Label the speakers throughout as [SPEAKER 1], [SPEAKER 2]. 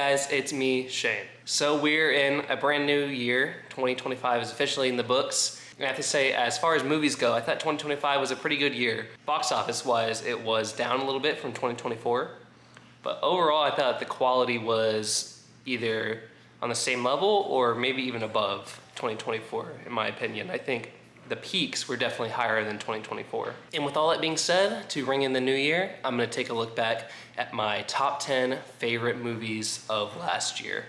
[SPEAKER 1] guys, it's me, Shane. So we're in a brand new year. 2025 is officially in the books. And I have to say, as far as movies go, I thought 2025 was a pretty good year. Box office wise, it was down a little bit from 2024. But overall, I thought the quality was either on the same level or maybe even above 2024, in my opinion. I think the peaks were definitely higher than 2024. And with all that being said, to ring in the new year, I'm gonna take a look back at my top 10 favorite movies of last year.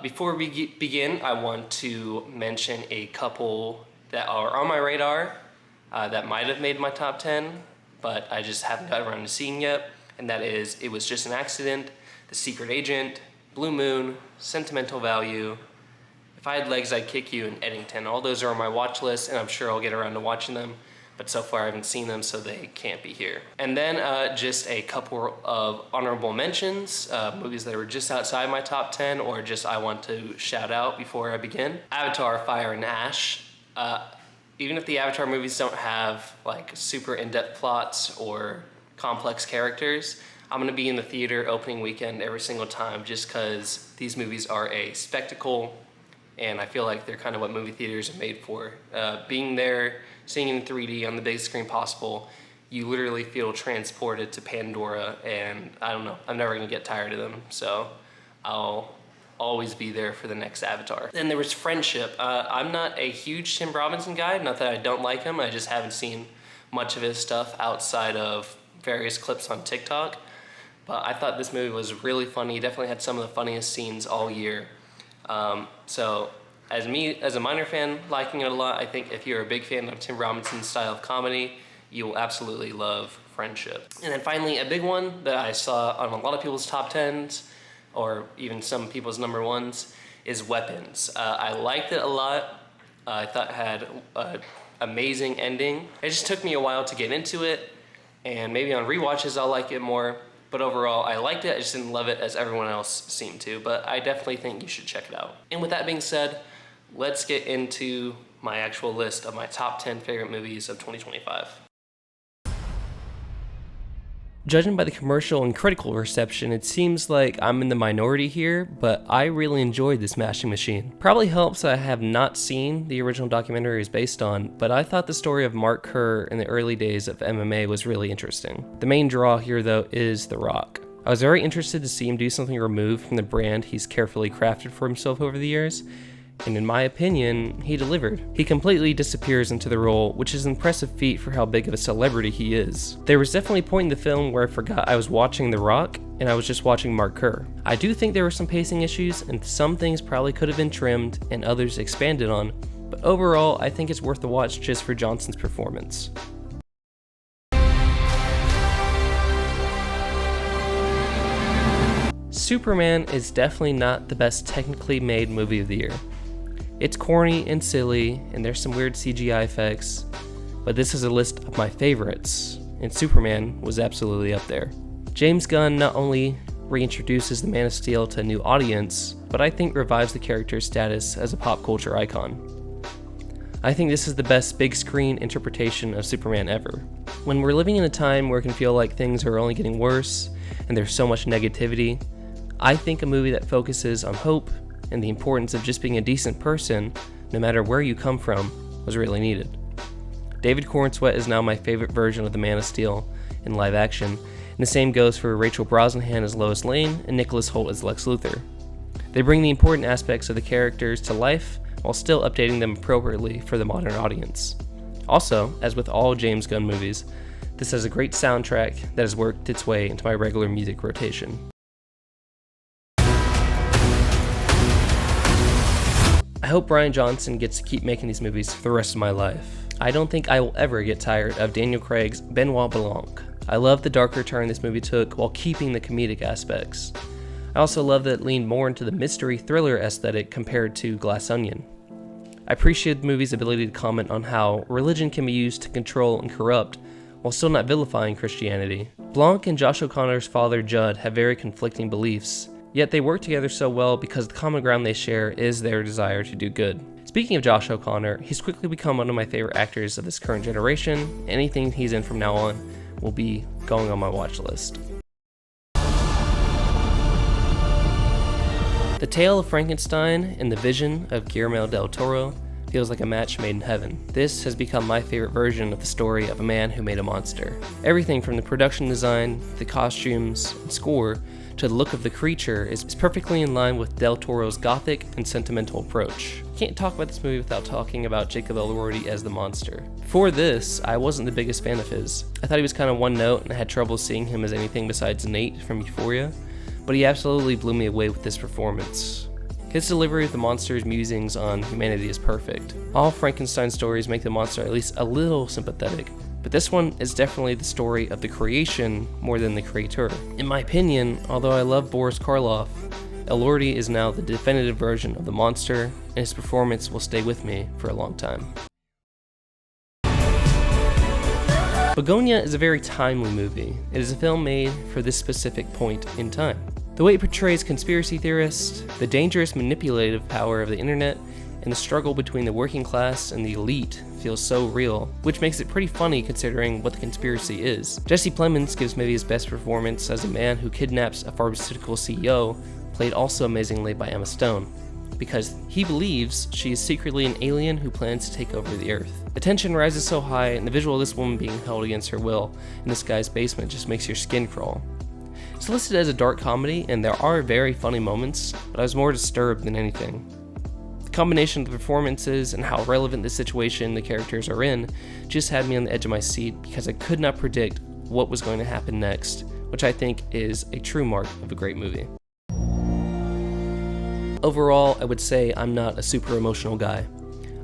[SPEAKER 1] Before we begin, I want to mention a couple that are on my radar that might have made my top 10, but I just haven't got around to seeing yet. And that is It Was Just an Accident, The Secret Agent, Blue Moon, Sentimental Value, If I Had Legs, I'd Kick You, and Eddington. All those are on my watch list, and I'm sure I'll get around to watching them, but so far I haven't seen them, so they can't be here. And then just a couple of honorable mentions, movies that were just outside my top 10, or just I want to shout out before I begin. Avatar, Fire and Ash. Even if the Avatar movies don't have like super in-depth plots or complex characters, I'm gonna be in the theater opening weekend every single time just because these movies are a spectacle, and I feel like they're kind of what movie theaters are made for. Being there, seeing it in 3D on the biggest screen possible, you literally feel transported to Pandora, and I don't know, I'm never gonna get tired of them, so I'll always be there for the next Avatar. Then there was Friendship. I'm not a huge Tim Robinson guy, not that I don't like him, I just haven't seen much of his stuff outside of various clips on TikTok. But I thought this movie was really funny, definitely had some of the funniest scenes all year. So as a minor fan liking it a lot, I think if you're a big fan of Tim Robinson's style of comedy, you will absolutely love Friendship. And then finally, a big one that I saw on a lot of people's top 10s, or even some people's number ones, is Weapons. I liked it a lot. I thought it had an amazing ending. It just took me a while to get into it, and maybe on rewatches I'll like it more. But overall, I liked it, I just didn't love it as everyone else seemed to, but I definitely think you should check it out. And with that being said, let's get into my actual list of my top 10 favorite movies of 2025. Judging by the commercial and critical reception, it seems like I'm in the minority here, but I really enjoyed this Mashing Machine. Probably helps that I have not seen the original documentary it's based on, but I thought the story of Mark Kerr in the early days of MMA was really interesting. The main draw here, though, is The Rock. I was very interested to see him do something removed from the brand he's carefully crafted for himself over the years, and in my opinion, he delivered. He completely disappears into the role, which is an impressive feat for how big of a celebrity he is. There was definitely a point in the film where I forgot I was watching The Rock, and I was just watching Mark Kerr. I do think there were some pacing issues, and some things probably could have been trimmed and others expanded on, but overall, I think it's worth the watch just for Johnson's performance. Superman is definitely not the best technically made movie of the year. It's corny and silly, and there's some weird CGI effects, but this is a list of my favorites, and Superman was absolutely up there. James Gunn not only reintroduces the Man of Steel to a new audience, but I think revives the character's status as a pop culture icon. I think this is the best big screen interpretation of Superman ever. When we're living in a time where it can feel like things are only getting worse, and there's so much negativity, I think a movie that focuses on hope and the importance of just being a decent person, no matter where you come from, was really needed. David Corenswet is now my favorite version of the Man of Steel in live action, and the same goes for Rachel Brosnahan as Lois Lane and Nicholas Hoult as Lex Luthor. They bring the important aspects of the characters to life while still updating them appropriately for the modern audience. Also, as with all James Gunn movies, this has a great soundtrack that has worked its way into my regular music rotation. I hope Rian Johnson gets to keep making these movies for the rest of my life. I don't think I will ever get tired of Daniel Craig's Benoit Blanc. I love the darker turn this movie took while keeping the comedic aspects. I also love that it leaned more into the mystery thriller aesthetic compared to Glass Onion. I appreciate the movie's ability to comment on how religion can be used to control and corrupt while still not vilifying Christianity. Blanc and Josh O'Connor's father Judd have very conflicting beliefs, yet they work together so well because the common ground they share is their desire to do good. Speaking of Josh O'Connor, he's quickly become one of my favorite actors of this current generation. Anything he's in from now on will be going on my watch list. The Tale of Frankenstein and the Vision of Guillermo del Toro feels like a match made in heaven. This has become my favorite version of the story of a man who made a monster. Everything from the production design, the costumes, and score, to the look of the creature is perfectly in line with Del Toro's gothic and sentimental approach. Can't talk about this movie without talking about Jacob Elordi as the monster. For this, I wasn't the biggest fan of his. I thought he was kind of one note and I had trouble seeing him as anything besides Nate from Euphoria, but he absolutely blew me away with this performance. His delivery of the monster's musings on humanity is perfect. All Frankenstein stories make the monster at least a little sympathetic, but this one is definitely the story of the creation more than the creator. In my opinion, although I love Boris Karloff, Elordi is now the definitive version of the monster, and his performance will stay with me for a long time. Begonia is a very timely movie. It is a film made for this specific point in time. The way it portrays conspiracy theorists, the dangerous manipulative power of the internet, and the struggle between the working class and the elite feels so real, which makes it pretty funny considering what the conspiracy is. Jesse Plemons gives maybe his best performance as a man who kidnaps a pharmaceutical CEO, played also amazingly by Emma Stone, because he believes she is secretly an alien who plans to take over the Earth. The tension rises so high, and the visual of this woman being held against her will in this guy's basement just makes your skin crawl. It's listed as a dark comedy, and there are very funny moments, but I was more disturbed than anything. The combination of the performances and how relevant the situation the characters are in just had me on the edge of my seat because I could not predict what was going to happen next, which I think is a true mark of a great movie. Overall, I would say I'm not a super emotional guy.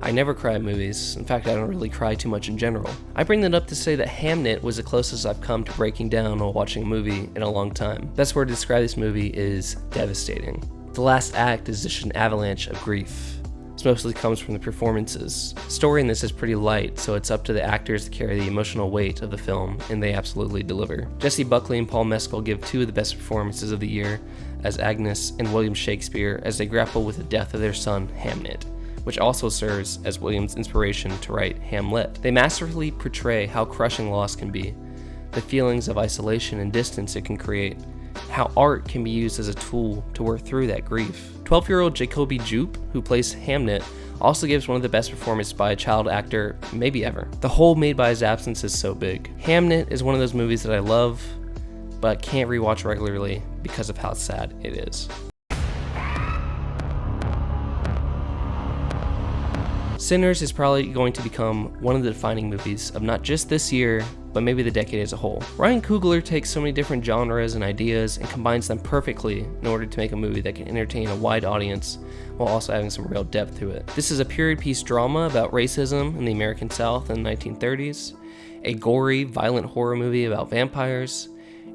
[SPEAKER 1] I never cry at movies. In fact, I don't really cry too much in general. I bring that up to say that Hamnet was the closest I've come to breaking down while watching a movie in a long time. Best word to describe this movie is devastating. The last act is just an avalanche of grief. This mostly comes from the performances. The story in this is pretty light, so it's up to the actors to carry the emotional weight of the film, and they absolutely deliver. Jessie Buckley and Paul Mescal give two of the best performances of the year as Agnes and William Shakespeare as they grapple with the death of their son, Hamnet, which also serves as William's inspiration to write Hamlet. They masterfully portray how crushing loss can be, the feelings of isolation and distance it can create, how art can be used as a tool to work through that grief. 12-year-old Jacoby Jupe, who plays Hamnet, also gives one of the best performances by a child actor maybe ever. The hole made by his absence is so big. Hamnet is one of those movies that I love, but can't rewatch regularly because of how sad it is. Sinners is probably going to become one of the defining movies of not just this year, but maybe the decade as a whole. Ryan Coogler takes so many different genres and ideas and combines them perfectly in order to make a movie that can entertain a wide audience while also having some real depth to it. This is a period piece drama about racism in the American South in the 1930s, a gory, violent horror movie about vampires,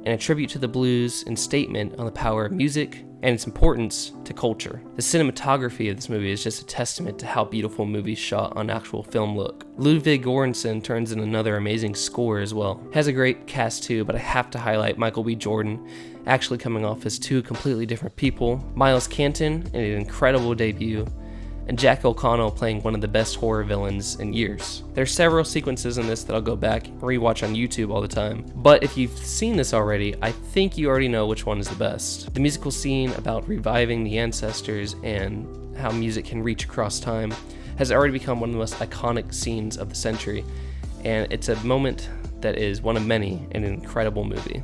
[SPEAKER 1] and a tribute to the blues and statement on the power of music and its importance to culture. The cinematography of this movie is just a testament to how beautiful movies shot on actual film look. Ludwig Göransson turns in another amazing score as well. It has a great cast too, but I have to highlight Michael B. Jordan, actually coming off as two completely different people, Miles Canton in an incredible debut, and Jack O'Connell playing one of the best horror villains in years. There are several sequences in this that I'll go back and rewatch on YouTube all the time, but if you've seen this already, I think you already know which one is the best. The musical scene about reviving the ancestors and how music can reach across time has already become one of the most iconic scenes of the century, and it's a moment that is one of many in an incredible movie.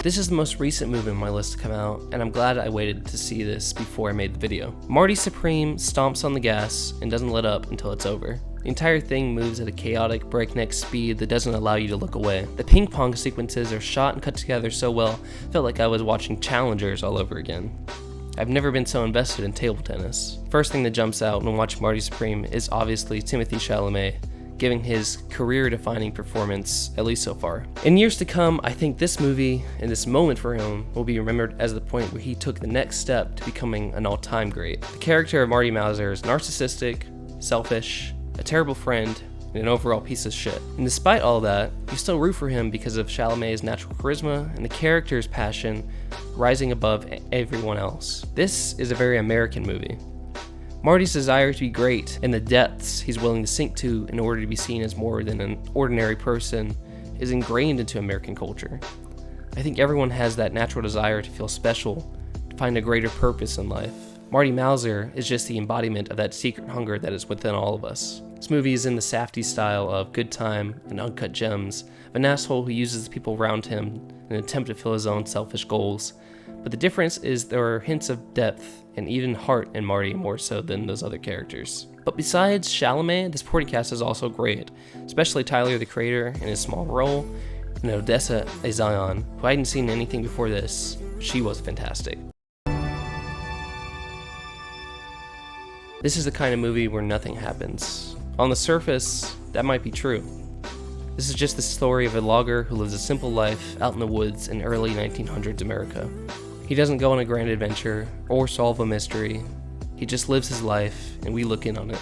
[SPEAKER 1] This is the most recent movie on my list to come out, and I'm glad I waited to see this before I made the video. Marty Supreme stomps on the gas and doesn't let up until it's over. The entire thing moves at a chaotic, breakneck speed that doesn't allow you to look away. The ping pong sequences are shot and cut together so well, I felt like I was watching Challengers all over again. I've never been so invested in table tennis. First thing that jumps out when watching Marty Supreme is obviously Timothée Chalamet, giving his career-defining performance, at least so far. In years to come, I think this movie and this moment for him will be remembered as the point where he took the next step to becoming an all-time great. The character of Marty Mauser is narcissistic, selfish, a terrible friend, and an overall piece of shit. And despite all that, you still root for him because of Chalamet's natural charisma and the character's passion rising above everyone else. This is a very American movie. Marty's desire to be great and the depths he's willing to sink to in order to be seen as more than an ordinary person is ingrained into American culture. I think everyone has that natural desire to feel special, to find a greater purpose in life. Marty Mauser is just the embodiment of that secret hunger that is within all of us. This movie is in the Safdie style of Good Time and Uncut Gems, of an asshole who uses the people around him in an attempt to fulfill his own selfish goals. But the difference is there are hints of depth and even heart in Marty more so than those other characters. But besides Chalamet, the supporting cast is also great, especially Tyler the Creator in his small role, and Odessa Azion, who I hadn't seen anything before this. She was fantastic. This is the kind of movie where nothing happens. On the surface, that might be true. This is just the story of a logger who lives a simple life out in the woods in early 1900s America. He doesn't go on a grand adventure or solve a mystery. He just lives his life, and we look in on it.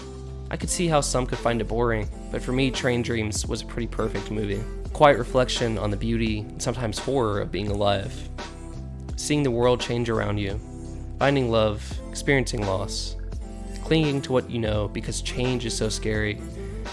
[SPEAKER 1] I could see how some could find it boring, but for me, Train Dreams was a pretty perfect movie. A quiet reflection on the beauty and sometimes horror of being alive. Seeing the world change around you, finding love, experiencing loss, clinging to what you know because change is so scary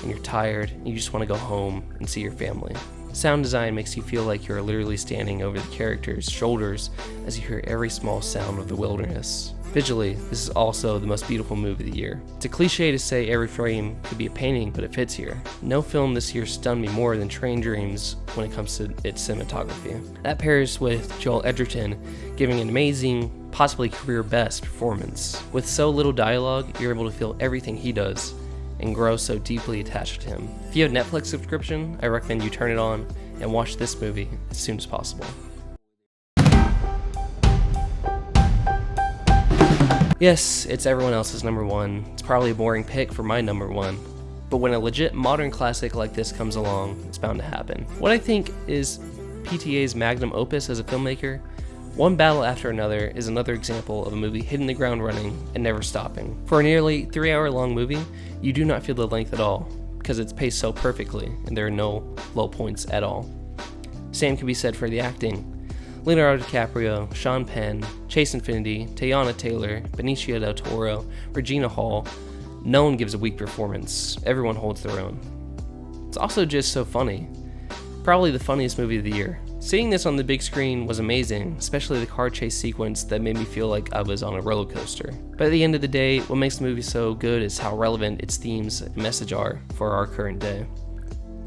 [SPEAKER 1] and you're tired and you just want to go home and see your family. Sound design makes you feel like you're literally standing over the characters' shoulders as you hear every small sound of the wilderness. Visually, this is also the most beautiful movie of the year. It's a cliche to say every frame could be a painting, but it fits here. No film this year stunned me more than Train Dreams when it comes to its cinematography. That pairs with Joel Edgerton giving an amazing, possibly career best performance. With so little dialogue, you're able to feel everything he does and grow so deeply attached to him. If you have a Netflix subscription, I recommend you turn it on and watch this movie as soon as possible. Yes, it's everyone else's number one. It's probably a boring pick for my number one. But when a legit modern classic like this comes along, it's bound to happen. What I think is PTA's magnum opus as a filmmaker, One Battle After Another is another example of a movie hitting the ground running and never stopping. For a nearly 3-hour-long movie, you do not feel the length at all, because it's paced so perfectly and there are no low points at all. Same can be said for the acting. Leonardo DiCaprio, Sean Penn, Chase Infinity, Teyana Taylor, Benicio del Toro, Regina Hall. No one gives a weak performance. Everyone holds their own. It's also just so funny. Probably the funniest movie of the year. Seeing this on the big screen was amazing, especially the car chase sequence that made me feel like I was on a roller coaster. But at the end of the day, what makes the movie so good is how relevant its themes and message are for our current day.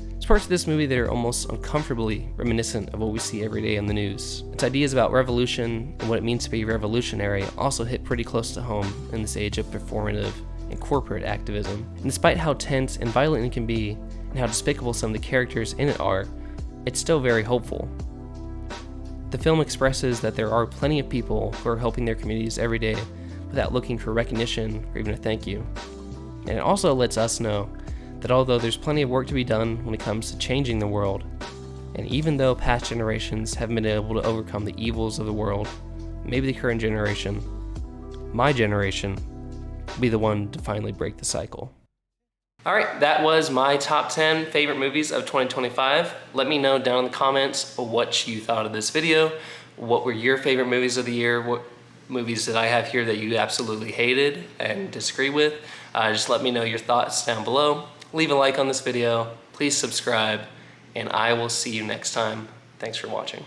[SPEAKER 1] There's parts of this movie that are almost uncomfortably reminiscent of what we see every day on the news. Its ideas about revolution and what it means to be revolutionary also hit pretty close to home in this age of performative and corporate activism. And despite how tense and violent it can be, and how despicable some of the characters in it are, it's still very hopeful. The film expresses that there are plenty of people who are helping their communities every day without looking for recognition or even a thank you. And it also lets us know that although there's plenty of work to be done when it comes to changing the world, and even though past generations haven't been able to overcome the evils of the world, maybe the current generation, my generation, will be the one to finally break the cycle. Alright, that was my top 10 favorite movies of 2025. Let me know down in the comments what you thought of this video. What were your favorite movies of the year? What movies that I have here that you absolutely hated and disagree with? Just let me know your thoughts down below. Leave a like on this video, please subscribe, and I will see you next time. Thanks for watching.